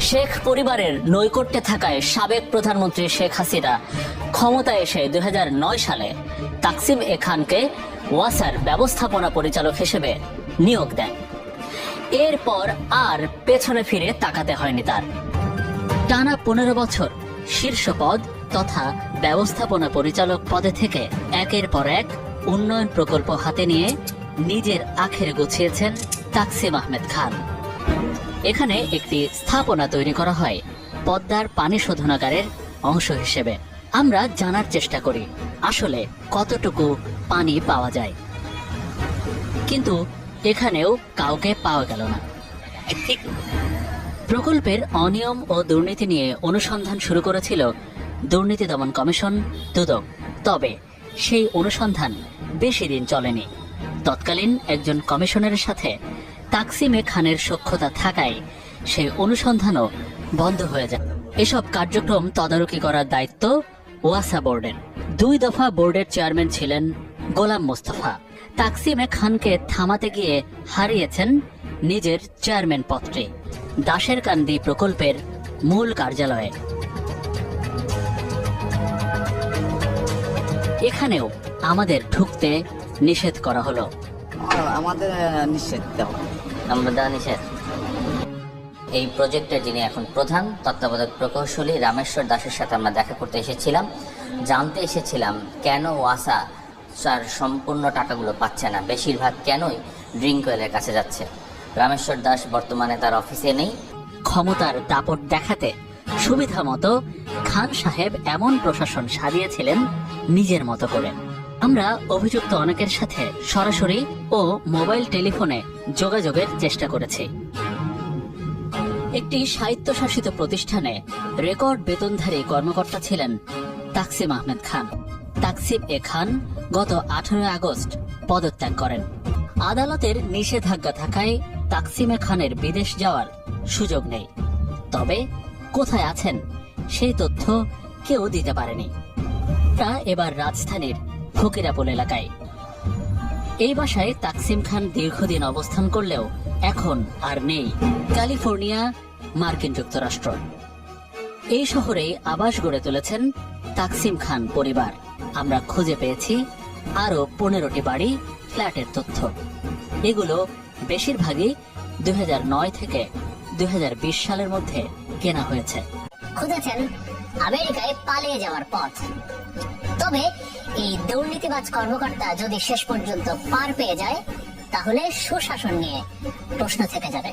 শেখ পরিবারের নৈকট্যে থাকায় সাবেক প্রধানমন্ত্রী শেখ হাসিনা ক্ষমতায় এসে 2009 সালে তাকসিম এ খানকে ওয়াসার ব্যবস্থাপনা পরিচালক হিসেবে নিয়োগ দেন। এরপর আর পেছনে ফিরে তাকাতে হয়নি তার। টানা 15 বছর শীর্ষ পদ তথা ব্যবস্থাপনা পরিচালক পদে থেকে একের পর এক উন্নয়ন প্রকল্প হাতে নিয়ে নিজের আখের গুছিয়েছেন তাকসিম আহমেদ খান। এখানে একটি স্থাপনা তৈরি করা হয় পদ্মার পানি শোধনাগারের অংশ হিসেবে। আমরা জানার চেষ্টা করি আসলে কতটুকু পানি পাওয়া যায়, কিন্তু এখানেও কাউকে পাওয়া গেল না। প্রকল্পের অনিয়ম ও দুর্নীতি নিয়ে অনুসন্ধান শুরু করেছিল দুর্নীতি দমন কমিশন দুদক। তবে সেই অনুসন্ধান বেশি দিন চলেনি। তৎকালীন একজন কমিশনারের সাথে তাকসিম এ খানের সখ্যতা থাকায় সেই অনুসন্ধানও বন্ধ হয়ে যায়। এসব কার্যক্রম তদারকি করার দায়িত্ব ওয়াসা বোর্ডের। 2 দফা বোর্ডের চেয়ারম্যান ছিলেন গোলাম মোস্তফা। তাকসিম এ খানকে থামাতে গিয়ে হারিয়েছেন নিজের চেয়ারম্যান পদটি দাসের কান্দি প্রকল্পের মূল কার্যালয়ে। এখানেও আমাদের ঢুকতে নিষেধ করা হলো। আমাদের নিষেধ দেওয়া, আমরা নিষেধ। এই প্রজেক্টের যিনি এখন প্রধান তত্ত্বাবধায়ক প্রকৌশলী রামেশ্বর দাসের সাথে আমরা দেখা করতে এসেছিলাম। জানতে এসেছিলাম কেন ওয়াসা তার সম্পূর্ণ টাকাগুলো পাচ্ছে না, বেশিরভাগ কেনই ড্রিঙ্ক অয়েলের কাছে যাচ্ছে। রামেশ্বর দাস বর্তমানে তার অফিসে নেই। ক্ষমতার দাপট দেখাতে সুবিধা মতো খান সাহেব এমন প্রশাসন সাজিয়েছিলেন নিজের মতো করে। আমরা অভিযুক্ত অনেকের সাথে সরাসরি ও মোবাইল টেলিফোনে যোগাযোগের চেষ্টা করেছি। একটি স্বায়ত্তশাসিত প্রতিষ্ঠানে রেকর্ড বেতনধারী কর্মকর্তা ছিলেন তাকসিম আহমেদ খান। তাকসিম এ খান গত 18 আগস্ট পদত্যাগ করেন। আদালতের নিষেধাজ্ঞা থাকায় তাকসিম এ খানের বিদেশ যাওয়ার সুযোগ নেই। তবে কোথায় আছেন সেই তথ্য কেউ দিতে পারেনি। তা এবার রাজধানীর ফকিরাপুল এলাকায়। এই বাসায় তাকসিম খান দীর্ঘদিন অবস্থান করলেও এখন আর নেই। ক্যালিফোর্নিয়া, মার্কিন যুক্তরাষ্ট্র এই শহরেই আবাস গড়ে তুলেছেন তাকসিম খান পরিবার। আমরা খুঁজে পেয়েছি আরো 15টি বাড়ি, ফ্ল্যাটের তথ্য। এগুলো বেশিরভাগই 2009 থেকে 2020 সালের মধ্যে কেনা হয়েছে। খুঁজেছেন আমেরিকায় পালিয়ে যাওয়ার পথ। তবে এই দুর্নীতিবাজ কর্মকর্তা যদি শেষ পর্যন্ত পার পেয়ে যায়, তাহলে সুশাসন নিয়ে প্রশ্ন থেকে যাবে।